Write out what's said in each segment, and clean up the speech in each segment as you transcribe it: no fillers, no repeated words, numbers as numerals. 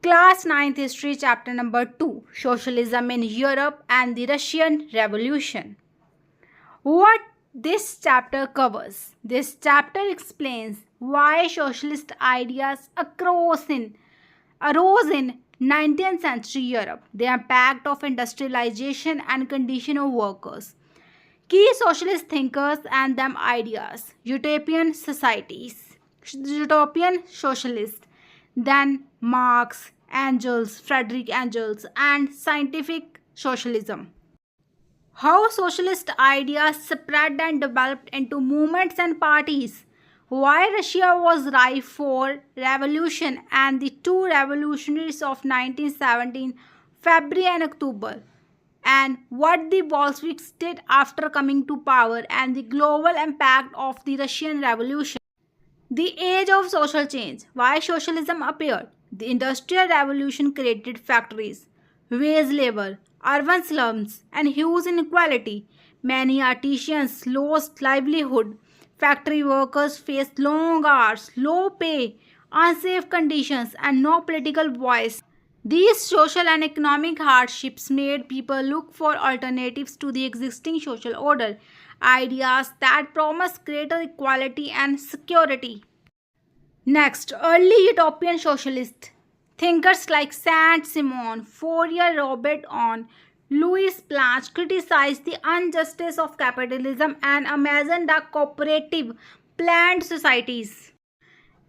Class 9th History, Chapter number 2, Socialism in Europe and the Russian Revolution. What this chapter covers? This chapter explains why socialist ideas arose in 19th century Europe, the impact of industrialization and condition of workers, key socialist thinkers and them ideas, utopian societies, utopian socialists, then Marx, Engels, Frederick Engels, and scientific socialism. How socialist ideas spread and developed into movements and parties. Why Russia was ripe for revolution and the two revolutionaries of 1917, February and October, and what the Bolsheviks did after coming to power and the global impact of the Russian Revolution. The age of social change. Why socialism appeared? The Industrial Revolution created factories, wage labor, urban slums, and huge inequality. Many artisans lost livelihood. Factory workers faced long hours, low pay, unsafe conditions, and no political voice. These social and economic hardships made people look for alternatives to the existing social order, ideas that promise greater equality and security. Next, early utopian socialist thinkers like Saint-Simon, Fourier, Robert Owen, Louis Blanche criticized the injustice of capitalism and imagined a cooperative, planned societies.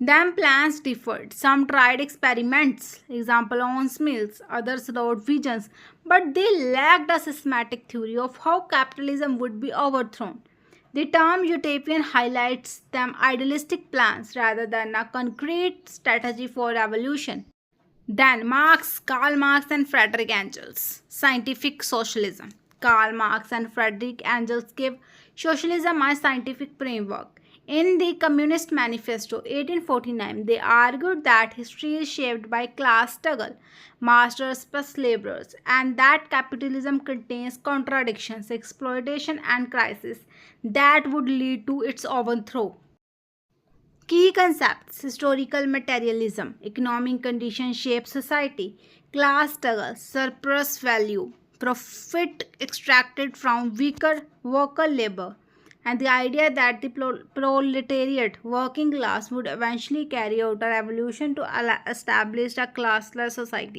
Them plans differed. Some tried experiments, example Owens Mills, others wrote visions, but they lacked a systematic theory of how capitalism would be overthrown. The term utopian highlights them idealistic plans rather than a concrete strategy for revolution. Then Karl Marx and Frederick Engels. Scientific socialism. Karl Marx and Frederick Engels gave socialism a scientific framework. In the Communist Manifesto 1849, they argued that history is shaped by class struggle, masters plus laborers, and that capitalism contains contradictions, exploitation, and crisis that would lead to its overthrow. Key concepts: historical materialism, economic conditions shape society, class struggle, surplus value, profit extracted from weaker worker labor, and the idea that the proletariat working class would eventually carry out a revolution to establish a classless society.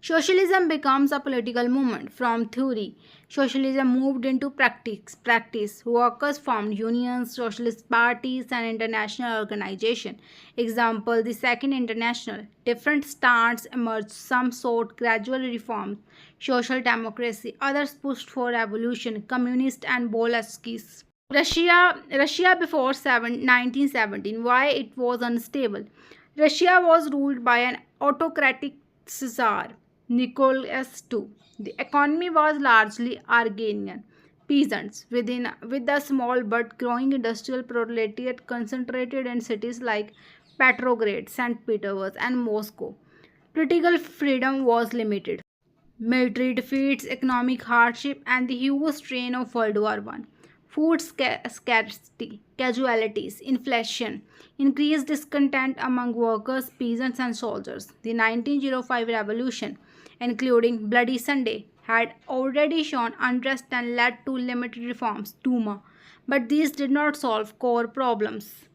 Socialism becomes a political movement. From theory, socialism moved into practice. Workers formed unions, socialist parties, and international organizations. Example: the Second International. Different stands emerged. Some sought gradual reforms, social democracy. Others pushed for revolution, communist and Bolsheviks. Russia before 1917. Why it was unstable? Russia was ruled by an autocratic Tsar, Nicholas II. The economy was largely agrarian. Peasants, with a small but growing industrial proletariat concentrated in cities like Petrograd, St. Petersburg, and Moscow. Political freedom was limited. Military defeats, economic hardship, and the huge strain of World War I. Food scarcity, casualties, inflation, increased discontent among workers, peasants, and soldiers. The 1905 revolution, including Bloody Sunday, had already shown unrest and led to limited reforms, Duma, but these did not solve core problems.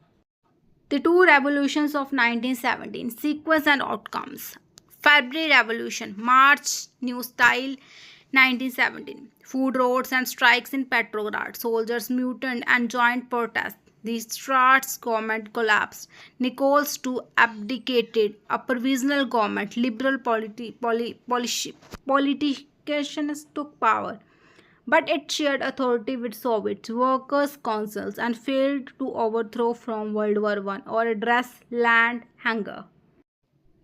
The two revolutions of 1917, sequence and outcomes. February Revolution, March, New Style, 1917. Food roads and strikes in Petrograd. Soldiers mutinied and joined protests. The Strat's government collapsed. Nichols II abdicated. A provisional government, liberal politicians took power, but it shared authority with Soviets, workers' councils, and failed to overthrow from World War I or address land hunger.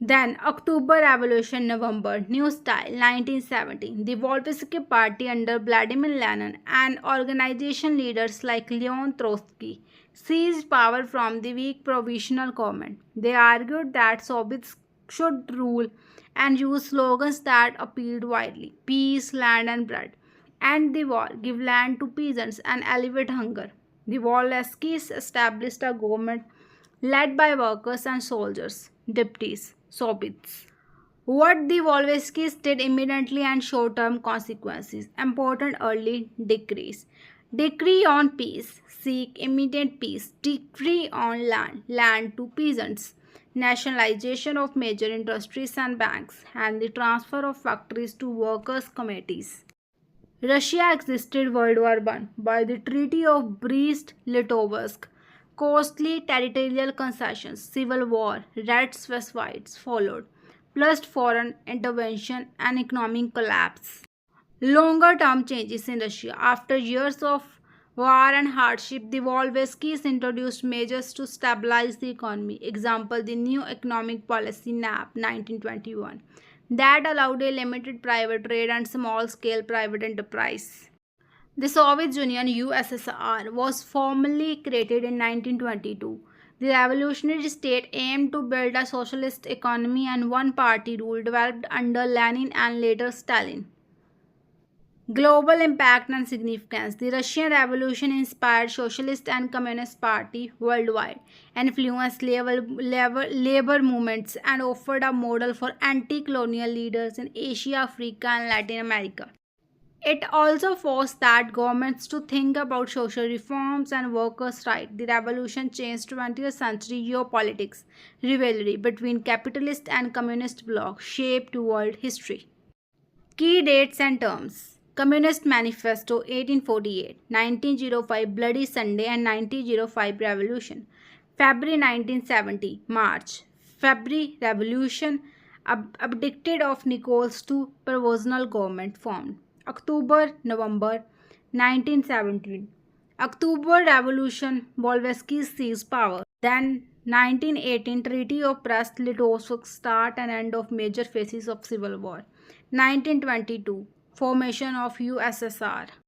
Then October Revolution, November, New Style, 1917. The Bolshevik Party under Vladimir Lenin and organization leaders like Leon Trotsky seized power from the weak provisional government. They argued that Soviets should rule and used slogans that appealed widely: peace, land, and bread. End the war, give land to peasants, and alleviate hunger. The Bolsheviks established a government led by workers and soldiers, deputies, Soviets. What the Wolski's did immediately and short-term consequences. Important early decrees. Decree on peace. Seek immediate peace. Decree on land. Land to peasants. Nationalization of major industries and banks. And the transfer of factories to workers' committees. Russia existed World War I by the Treaty of Brest-Litovsk. Costly territorial concessions, civil war, red Swiss followed, plus foreign intervention and economic collapse. Longer term changes in Russia. After years of war and hardship, the Volveskis introduced measures to stabilize the economy. Example, the new economic policy NAP 1921 that allowed a limited private trade and small scale private enterprise. The Soviet Union USSR was formally created in 1922. The revolutionary state aimed to build a socialist economy and one party rule developed under Lenin and later Stalin. Global impact and significance. The Russian Revolution inspired socialist and communist parties worldwide, influenced labor movements, and offered a model for anti-colonial leaders in Asia, Africa, and Latin America. It also forced that governments to think about social reforms and workers' rights. The revolution changed 20th century geopolitics. Rivalry between capitalist and communist blocs shaped world history. Key dates and terms. Communist Manifesto 1848, 1905 Bloody Sunday and 1905 Revolution. February 1970 March. February Revolution abdicted of Nichols to provisional government formed. October November 1917. October Revolution Bolsheviki seized power. Then 1918 Treaty of Brest-Litovsk start and end of major phases of civil war. 1922 Formation of USSR.